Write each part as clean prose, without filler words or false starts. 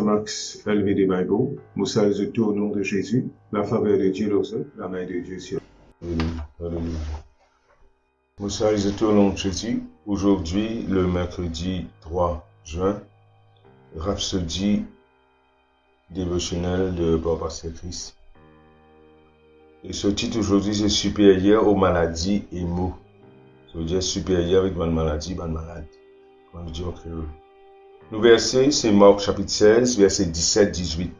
Max LVD Bible. Nous saluons tout au nom de Jésus. La faveur de Dieu l'ose, la main de Dieu sur nous saluons tout au nom de Jésus. Aujourd'hui, le mercredi 3 juin, Rhapsodie dévotionnelle de Papa Christ. Et ce titre aujourd'hui, c'est supérieur aux maladies et maux. Ça veut dire supérieur avec bonne maladie, bonne malade. Comment le dire au créole. Le verset, c'est Marc chapitre 16, verset 17-18.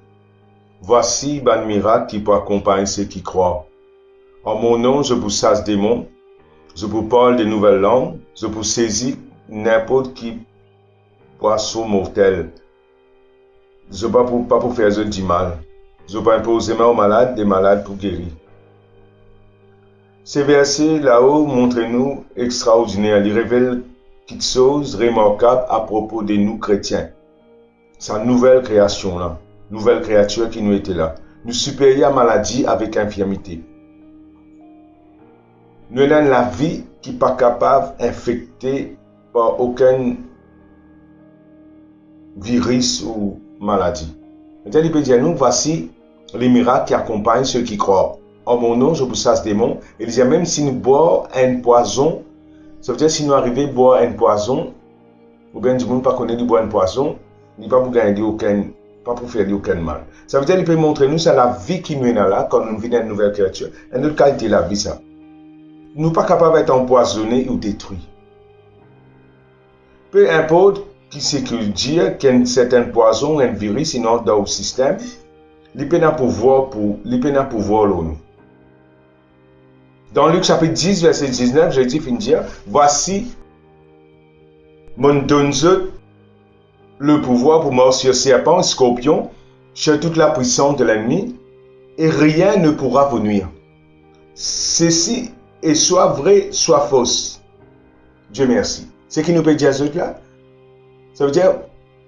Voici ban miracle qui peut accompagner ceux qui croient. En mon nom, je vous chasse démons, je vous parle de nouvelles langues, je vous saisis n'importe qui poisson mortel. Je ne vais pas pour faire du mal. Je vais imposer aux malades, des malades pour guérir. Ces versets là-haut montrent-nous extraordinaires. Ils révèlent quelque chose de remarquable à propos de nous chrétiens. Sa nouvelle création là, nouvelle créature qui nous était là. Nous supérieurs à maladie avec infirmité. Nous avons la vie qui n'est pas capable d'infecter par aucun virus ou maladie. Maintenant, il peut dire nous, voici les miracles qui accompagnent ceux qui croient. En mon nom, je vous chasse des démons. Il dit même si nous boivons un poison, ça veut dire si nous arrivons à boire un poison, ou bien du monde pas connaît de boire un poison, il ne va pas pour gagner pas pour faire aucun mal. Ça veut dire qu'il peut montrer nous c'est la vie qui nous est là quand nous venons une nouvelle créature. Une autre qualité de la vie ça. Nous ne sommes pas capables d'être empoisonnés ou détruits. Peu importe qui c'est que dire qu'un certain poison, un virus, il entre dans le système, il peut pouvoir nous. Dans Luc chapitre 10, verset 19, Jésus finit dire, voici, mon donne le pouvoir pour mordre sur serpent, scorpion, sur toute la puissance de l'ennemi, et rien ne pourra vous nuire. Ceci est soit vrai, soit fausse. Dieu merci. Ce qui nous peut dire là, ça veut dire,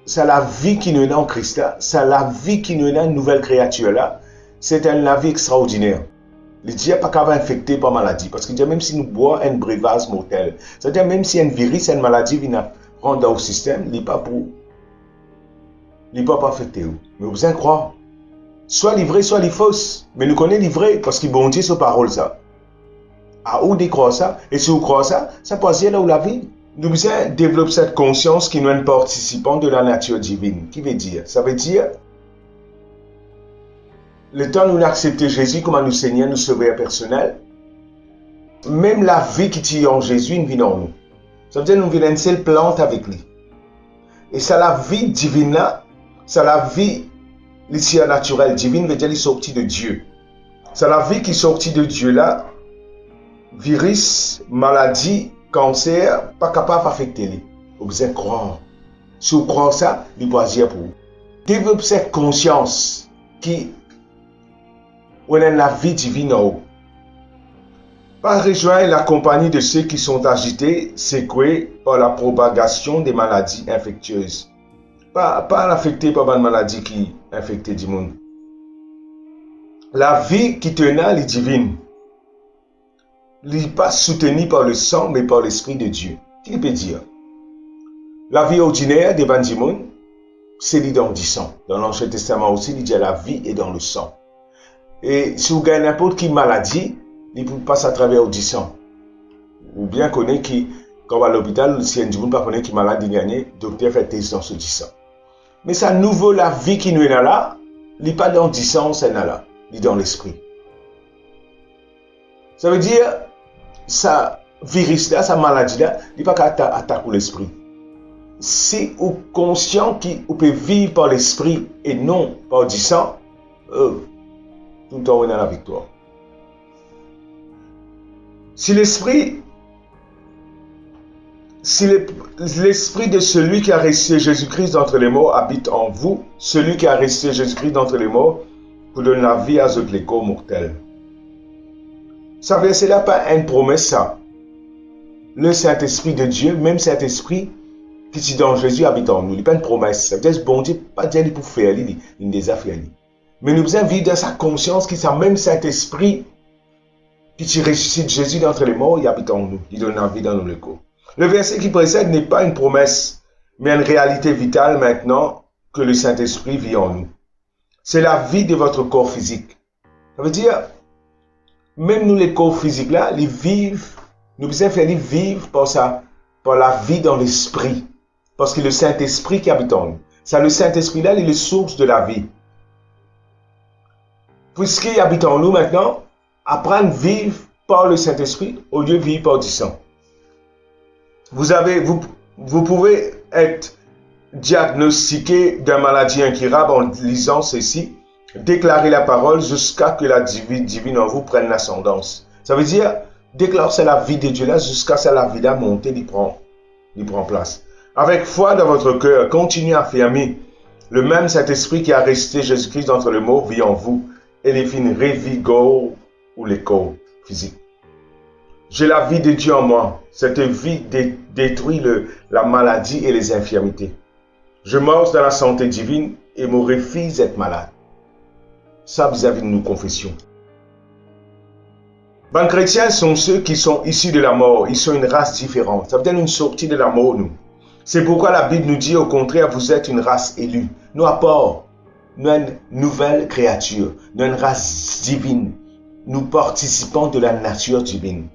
c'est la vie qui nous est en Christ là, c'est la vie qui nous est dans une nouvelle créature là, c'est une vie extraordinaire. Le Dieu n'est pas capable d'infecter par maladie, parce que même si nous boivons un breuvage mortel, c'est-à-dire même si un virus, une maladie vient rendre dans le système, il n'est pas affecté. Mais vous en croire. Soit livré, soit les fausses. Mais nous connaissons livré, parce qu'il bon Dieu sa parole ça. À où décroire ça, et si vous croyez ça, ça passe là où la vie. Nous devons développer cette conscience qui nous est un participant de la nature divine. Qui veut dire? Ça veut dire, le temps où nous acceptons Jésus comme nous Seigneur, nous sauveur personnel, même la vie qui tient en Jésus, une vie en nous. Ça veut dire que nous venons une seule plante avec lui. Et c'est la vie divine là, c'est la vie naturelle divine, veut dire qu'il est sorti de Dieu. C'est la vie qui est sortie de Dieu là, virus, maladie, cancer, pas capable d'affecter lui. Vous devez croire. Si vous croyez ça, il doit agir pour vous. Développez cette conscience qui on a la vie divine en haut. Pas rejoindre la compagnie de ceux qui sont agités, secoués par la propagation des maladies infectieuses. Pas affecté par une maladie qui infecte du monde. La vie qui tenait est divine. Elle n'est pas soutenue par le sang, mais par l'Esprit de Dieu. Qu'est-ce qu'il peut dire? La vie ordinaire devant du monde, c'est dans du sang. Dans l'Ancien Testament aussi, il dit la vie est dans le sang. Et si vous gagnez n'importe quelle maladie, il passe à travers du sang. Ou bien connaître qui, quand on va à l'hôpital, si un ne pas connaître qui est malade, il gagne, le docteur fait test dans ce du sang. Mais ça nouveau la vie qui nous est là, il n'est pas dans du sang, c'est là, il est dans l'esprit. Ça veut dire, ça virus là, sa maladie là, il n'est pas qu'à attaquer l'esprit. Si vous êtes conscient que vous pouvez vivre par l'esprit et non par du sang, tout le temps on a la victoire. Si l'esprit de celui qui a ressuscité Jésus-Christ d'entre les morts habite en vous, celui qui a ressuscité Jésus-Christ d'entre les morts vous donne la vie à ceux les corps mortels. Ça verset là pas une promesse ça. Le Saint-Esprit de Dieu, même Saint-Esprit qui est dans Jésus habite en nous. Il n'est pas une promesse. Ça veut dire que bon Dieu pas dire pour faire il des affaires. Mais nous devons vivre dans sa conscience que c'est même Saint-Esprit qui ressuscite Jésus d'entre les morts, il habite en nous. Il donne la vie dans nos corps. Le verset qui précède n'est pas une promesse, mais une réalité vitale maintenant que le Saint-Esprit vit en nous. C'est la vie de votre corps physique. Ça veut dire, même nous les corps physiques là, ils vivent, nous besoin faire vivre par la vie dans l'esprit. Parce que le Saint-Esprit qui habite en nous. C'est le Saint-Esprit là, il est la source de la vie. Puisqu'il habite en nous maintenant, apprendre à vivre par le Saint-Esprit au lieu de vivre par du sang. Vous pouvez être diagnostiqué d'une maladie incurable en lisant ceci, déclarer la parole jusqu'à que la divine en vous prenne l'ascendance. Ça veut dire, déclare c'est la vie de Dieu là jusqu'à ce que la vie là monte, il prend place. Avec foi dans votre cœur, continuez à affirmer le même Saint-Esprit qui a ressuscité Jésus-Christ d'entre les morts vit en vous et les fins revigore ou les corps physiques. J'ai la vie de Dieu en moi. Cette vie détruit la maladie et les infirmités. Je marche dans la santé divine et me refuse d'être malade. Ça vis-à-vis de nos confessions. Les chrétiens sont ceux qui sont issus de la mort. Ils sont une race différente. Ça veut dire une sortie de la mort, nous. C'est pourquoi la Bible nous dit au contraire, vous êtes une race élue. Nous, à part, nous sommes une nouvelle créature. Nous sommes une race divine. Nous participons de la nature divine.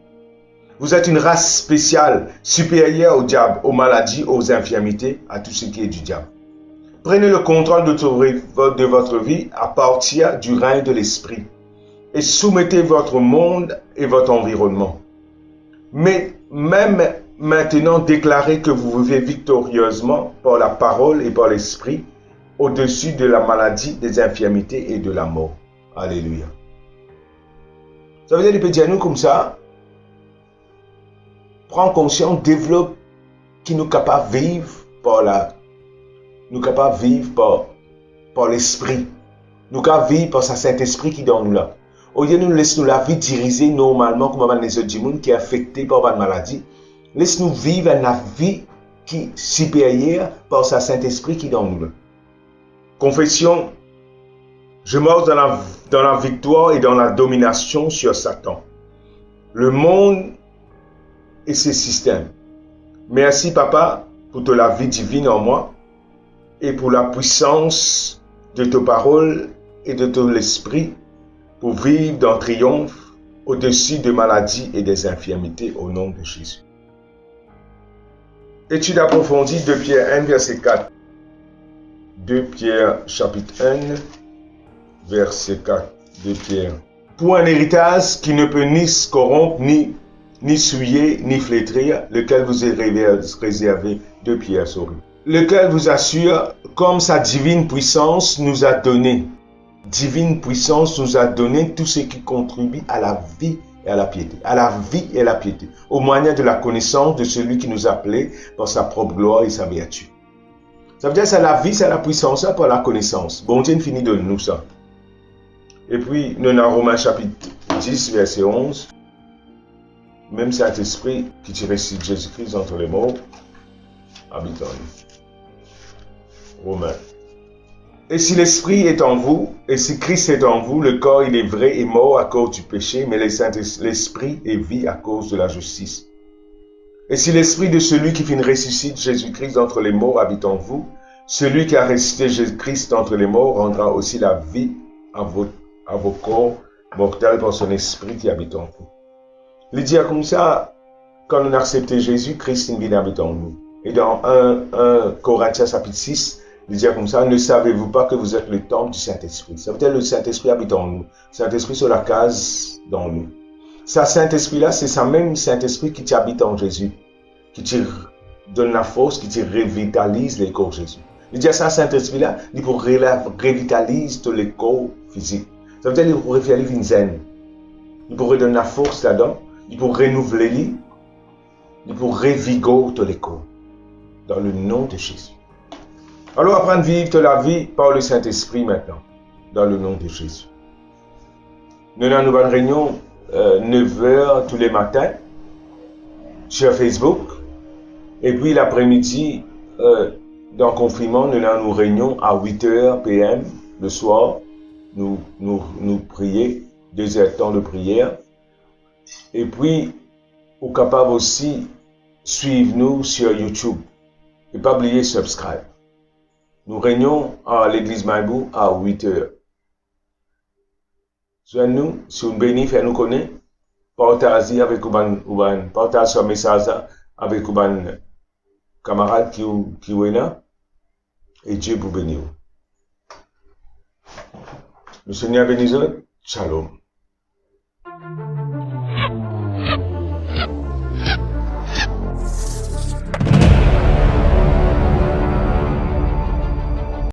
Vous êtes une race spéciale, supérieure au diable, aux maladies, aux infirmités, à tout ce qui est du diable. Prenez le contrôle de votre vie à partir du règne de l'esprit et soumettez votre monde et votre environnement. Mais même maintenant, déclarez que vous vivez victorieusement par la parole et par l'esprit au-dessus de la maladie, des infirmités et de la mort. Alléluia. Ça veut dire, il peut dire nous comme ça, prends conscience, développe qui nous capable de vivre par l'esprit. Nous capable de vivre par sa Saint-Esprit qui est dans nous là. Au lieu de nous laisser la vie diriger normalement comme les autres du monde qui est affecté par la maladie, laisse-nous vivre la vie qui est supérieure par sa Saint-Esprit qui est dans nous là. Confession, je marche dans la victoire et dans la domination sur Satan. Le monde et ses systèmes. Merci Papa pour toute la vie divine en moi et pour la puissance de tes paroles et de ton esprit pour vivre dans triomphe au-dessus des maladies et des infirmités au nom de Jésus. Étude approfondie de Pierre 1 verset 4. 2 Pierre chapitre 1 verset 4. 2 Pierre. Pour un héritage qui ne peut ni se corrompre ni souiller, ni flétrir, lequel vous est réservé, 2 Pierre, lequel vous assure, comme sa divine puissance nous a donné, tout ce qui contribue à la vie et à la piété, au moyen de la connaissance de celui qui nous a appelés par sa propre gloire et sa vertu. Ça veut dire que c'est la vie, c'est la puissance, ça par la connaissance. Bon Dieu finit de nous ça. Et puis, nous avons Romains chapitre 10, verset 11. Même Saint-Esprit qui tire ici Jésus-Christ entre les morts, habite en nous. Romains. Et si l'Esprit est en vous, et si Christ est en vous, le corps il est vrai et mort à cause du péché, mais l'Esprit est vie à cause de la justice. Et si l'Esprit de celui qui ressuscite Jésus-Christ d'entre les morts habite en vous, celui qui a ressuscité Jésus-Christ d'entre les morts rendra aussi la vie à vos corps mortels par son Esprit qui habite en vous. Il dit comme ça, quand on a accepté Jésus, Christ habite en nous. Et dans 1 Corinthiens chapitre 6, il dit comme ça, ne savez-vous pas que vous êtes le temple du Saint-Esprit? Ça veut dire que le Saint-Esprit habite en nous. Saint-Esprit sur la case dans nous. Ce Saint-Esprit-là, c'est ça même Saint-Esprit qui t'habite en Jésus, qui te donne la force, qui te revitalise les corps Jésus. Il dit à ça, Saint-Esprit-là, il pour revitalise tous les corps physiques. Ça veut dire qu'il pour faire une zen. Il pour redonner la force là-dedans, il pour renouveler, il pour revigorer tous les corps. Dans le nom de Jésus. Alors apprendre à vivre la vie par le Saint-Esprit maintenant, dans le nom de Jésus. Nous avons une nouvelle réunion 9h tous les matins sur Facebook. Et puis l'après-midi, dans le confinement, nous avons une réunion à 8h PM le soir. Nous prions, 2 heures de temps de prière. Et puis, vous êtes capable aussi suivre nous sur YouTube. Et pas oublier subscribe. Nous réunions à l'église Maïbou à 8 heures. Soit nous, si on bénit, fait nous connaître, partagez avec Ouban, partagez ce message avec Ouban camarade qui est là, et Dieu vous bénit. Le Seigneur bénisse, shalom.